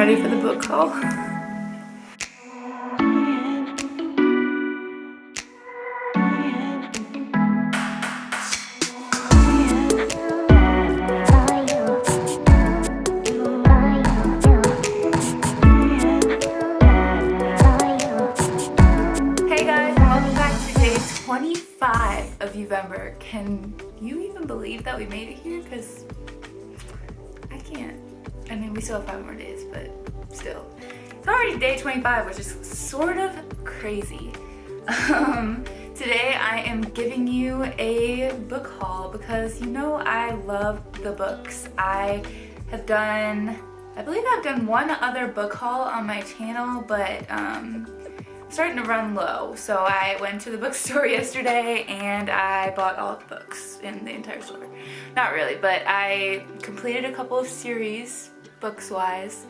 ready for the book haul. Hey guys, welcome back to day 25 of Youvember. Can you even believe that we made it here? Because I can't. I mean, we still have 5 more days, but still. It's already day 25, which is sort of crazy. Today I am giving you a book haul because you know I love the books. I believe I've done one other book haul on my channel, but I'm starting to run low. So I went to the bookstore yesterday and I bought all the books in the entire store. Not really, but I completed a couple of series, books-wise,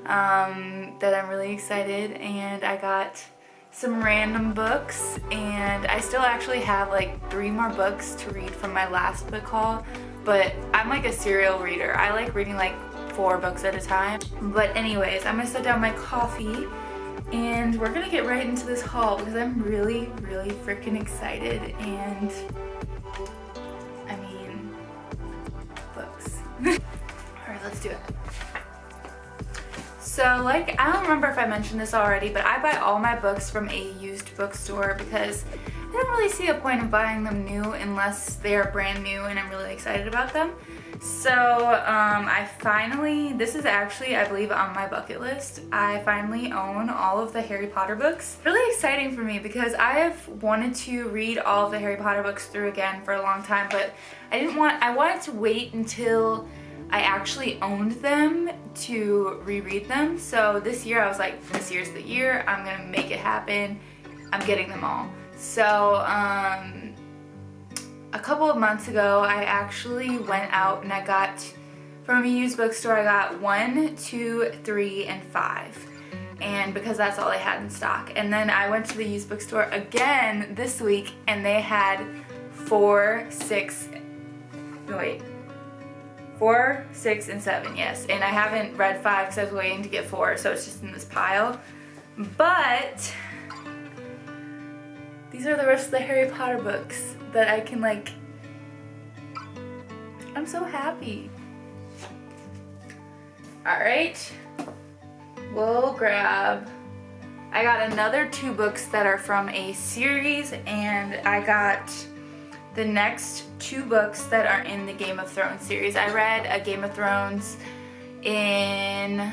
that I'm really excited, and I got some random books, and I still actually have like 3 more books to read from my last book haul, but I'm like a serial reader. I like reading like 4 books at a time. But anyways, I'm gonna set down my coffee and we're gonna get right into this haul because I'm really freaking excited, and I mean, books. Alright, let's do it. So like, I don't remember if I mentioned this already, but I buy all my books from a used bookstore because I don't really see a point of buying them new unless they are brand new and I'm really excited about them. So I finally, this is actually, I believe, on my bucket list. I finally own all of the Harry Potter books. Really exciting for me because I have wanted to read all of the Harry Potter books through again for a long time, but I wanted to wait until I actually owned them to reread them. So this year I was like, this year's the year, I'm gonna make it happen. I'm getting them all. So a couple of months ago I actually went out and I got, from a used bookstore, I got 1, 2, 3, and 5. And because that's all they had in stock. And then I went to the used bookstore again this week and they had 4, 6, and 7, yes. And I haven't read 5 because I was waiting to get 4, so it's just in this pile. But these are the rest of the Harry Potter books that I can, like, I'm so happy. Alright, we'll grab, I got another 2 books that are from a series, and I got the next 2 books that are in the Game of Thrones series. I read a Game of Thrones in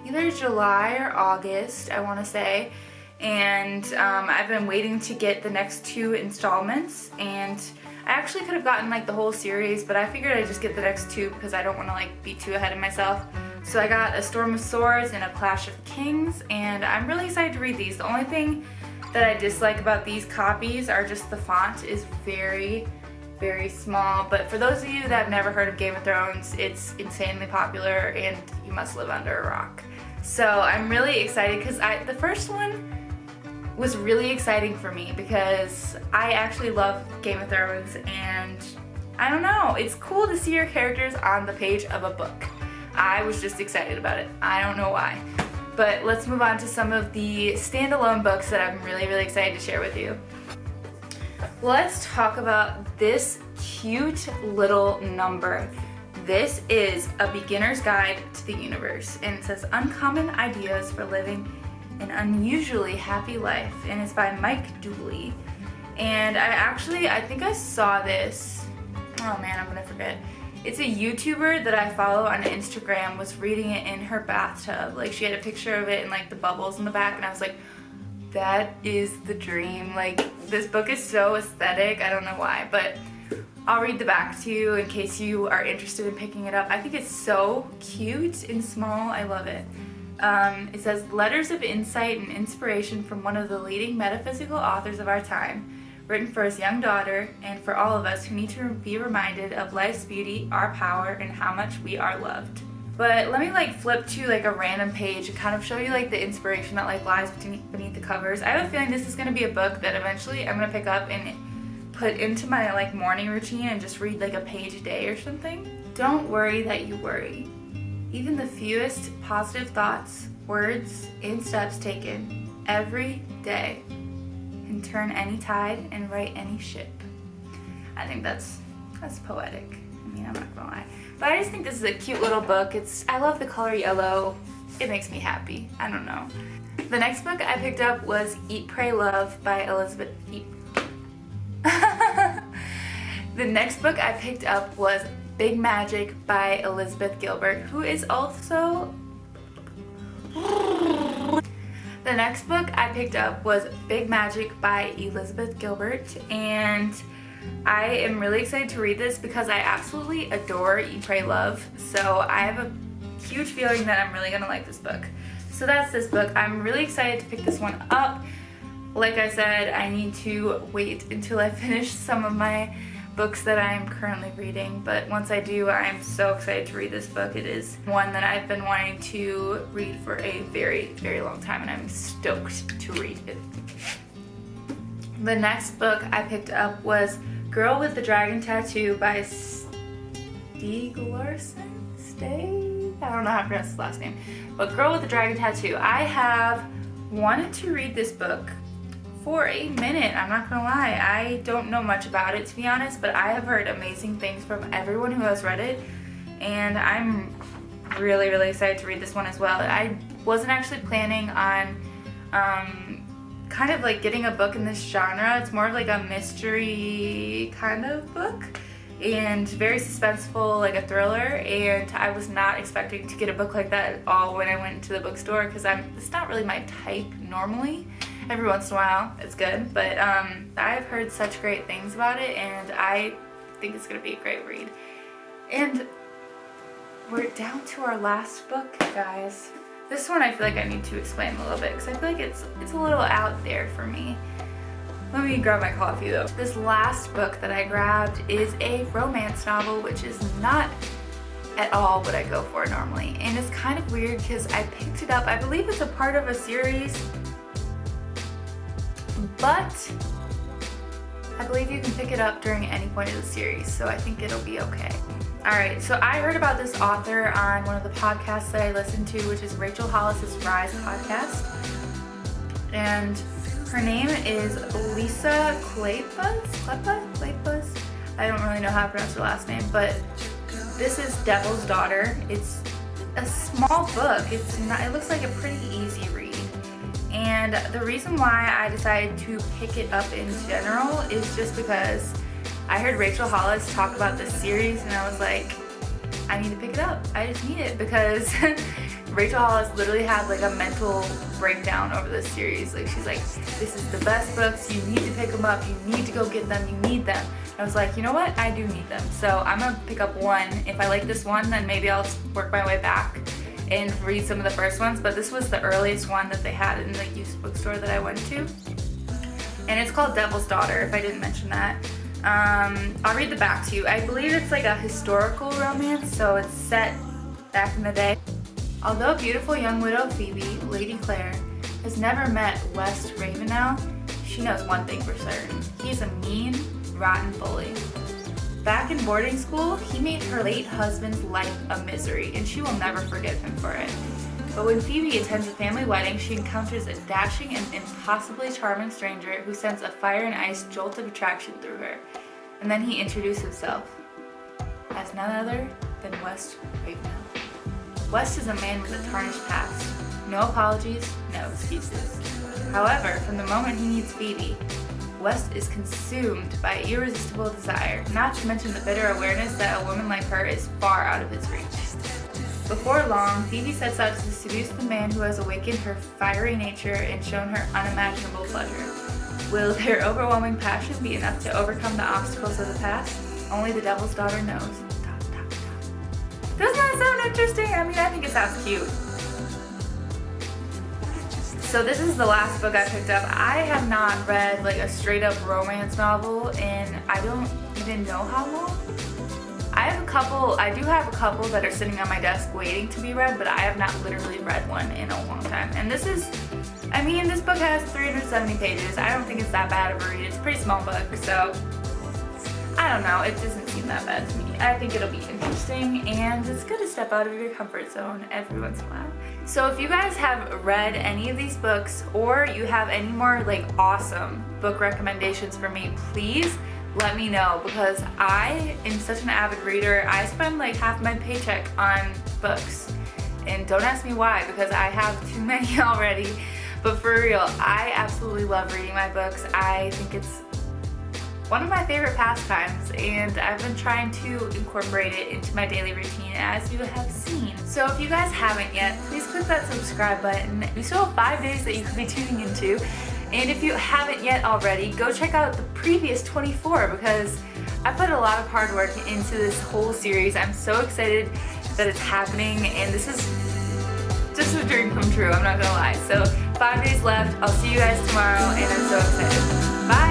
either July or August, I want to say, and I've been waiting to get the next 2 installments, and I actually could have gotten like the whole series, but I figured I'd just get the next 2 because I don't want to like be too ahead of myself. So I got A Storm of Swords and A Clash of Kings, and I'm really excited to read these. The only thing that I dislike about these copies are just the font is very small, but for those of you that have never heard of Game of Thrones, it's insanely popular and you must live under a rock. So I'm really excited because the first one was really exciting for me because I actually love Game of Thrones, and I don't know, it's cool to see your characters on the page of a book. I was just excited about it. I don't know why. But let's move on to some of the standalone books that I'm really excited to share with you. Let's talk about this cute little number. This is A Beginner's Guide to the Universe, and it says Uncommon Ideas for Living an Unusually Happy Life, and it's by Mike Dooley. And I think I saw this, oh man, I'm gonna forget. It's a YouTuber that I follow on Instagram was reading it in her bathtub. Like, she had a picture of it and like the bubbles in the back, and I was like, that is the dream. Like, this book is so aesthetic, I don't know why, but I'll read the back to you in case you are interested in picking it up. I think it's so cute and small, I love it. It says, letters of insight and inspiration from one of the leading metaphysical authors of our time, written for his young daughter and for all of us who need to be reminded of life's beauty, our power, and how much we are loved. But let me like flip to like a random page and kind of show you like the inspiration that like lies beneath the covers. I have a feeling this is going to be a book that eventually I'm going to pick up and put into my like morning routine and just read like a page a day or something. Don't worry that you worry. Even the fewest positive thoughts, words, and steps taken every day can turn any tide and right any ship. I think that's poetic. I mean, I'm not gonna lie. But I just think this is a cute little book. I love the color yellow. It makes me happy. I don't know. The next book I picked up was Eat, Pray, Love by Elizabeth. The next book I picked up was Big Magic by Elizabeth Gilbert, who is also... The next book I picked up was Big Magic by Elizabeth Gilbert, and I am really excited to read this because I absolutely adore Eat, Pray, Love, so I have a huge feeling that I'm really gonna like this book. So that's this book. I'm really excited to pick this one up. Like I said, I need to wait until I finish some of my books that I'm currently reading, but once I do, I'm so excited to read this book. It is one that I've been wanting to read for a very, very long time, and I'm stoked to read it. The next book I picked up was Girl with the Dragon Tattoo by Stieg Larsson? I don't know how to pronounce his last name, but Girl with the Dragon Tattoo. I have wanted to read this book for a minute, I'm not gonna lie. I don't know much about it, to be honest, but I have heard amazing things from everyone who has read it, and I'm really, really excited to read this one as well. I wasn't actually planning on kind of like getting a book in this genre. It's more of like a mystery kind of book and very suspenseful, like a thriller, and I was not expecting to get a book like that at all when I went to the bookstore, because it's not really my type normally. Every once in a while it's good, but I've heard such great things about it, and I think it's gonna be a great read. And we're down to our last book, guys. This one I feel like I need to explain a little bit because I feel like it's a little out there for me. Let me grab my coffee though. This last book that I grabbed is a romance novel, which is not at all what I go for normally. And it's kind of weird because I picked it up, I believe it's a part of a series, but I believe you can pick it up during any point of the series, so I think it'll be okay. Alright, so I heard about this author on one of the podcasts that I listen to, which is Rachel Hollis's Rise podcast. And her name is Lisa Kleypas? I don't really know how to pronounce her last name, but this is Devil's Daughter. It's a small book. It looks like a pretty easy read. And the reason why I decided to pick it up in general is just because I heard Rachel Hollis talk about this series, and I was like, I need to pick it up. I just need it because Rachel Hollis literally had like a mental breakdown over this series. Like, she's like, this is the best books, you need to pick them up, you need to go get them, you need them. I was like, you know what, I do need them. So I'm gonna pick up one. If I like this one, then maybe I'll work my way back and read some of the first ones, but this was the earliest one that they had in the used bookstore that I went to. And it's called Devil's Daughter, if I didn't mention that. I'll read the back to you. I believe it's like a historical romance, so it's set back in the day. Although beautiful young widow Phoebe, Lady Clare, has never met West Ravenel, she knows one thing for certain. He's a mean, rotten bully. Back in boarding school, he made her late husband's life a misery, and she will never forgive him for it. But when Phoebe attends a family wedding, she encounters a dashing and impossibly charming stranger who sends a fire and ice jolt of attraction through her. And then he introduced himself as none other than West Ravenel. West is a man with a tarnished past. No apologies, no excuses. However, from the moment he meets Phoebe, West is consumed by irresistible desire, not to mention the bitter awareness that a woman like her is far out of his reach. Before long, Phoebe sets out to seduce the man who has awakened her fiery nature and shown her unimaginable pleasure. Will their overwhelming passion be enough to overcome the obstacles of the past? Only the Devil's Daughter knows. Doesn't that sound interesting? I mean, I think it sounds cute. So this is the last book I picked up. I have not read like a straight up romance novel and I don't even know how long. I do have a couple that are sitting on my desk waiting to be read, but I have not literally read one in a long time. And this book has 370 pages. I don't think it's that bad of a read. It's a pretty small book, so I don't know, it doesn't seem that bad to me. I think it'll be interesting, and it's good to step out of your comfort zone every once in a while. So if you guys have read any of these books, or you have any more like awesome book recommendations for me, please let me know, because I am such an avid reader. I spend like half my paycheck on books, and don't ask me why, because I have too many already. But for real, I absolutely love reading my books. I think it's one of my favorite pastimes, and I've been trying to incorporate it into my daily routine, as you have seen. So if you guys haven't yet, please click that subscribe button. We still have 5 days that you can be tuning into. And if you haven't yet already, go check out the previous 24, because I put a lot of hard work into this whole series. I'm so excited that it's happening, and this is just a dream come true, I'm not gonna lie. So 5 days left. I'll see you guys tomorrow, and I'm so excited. Bye!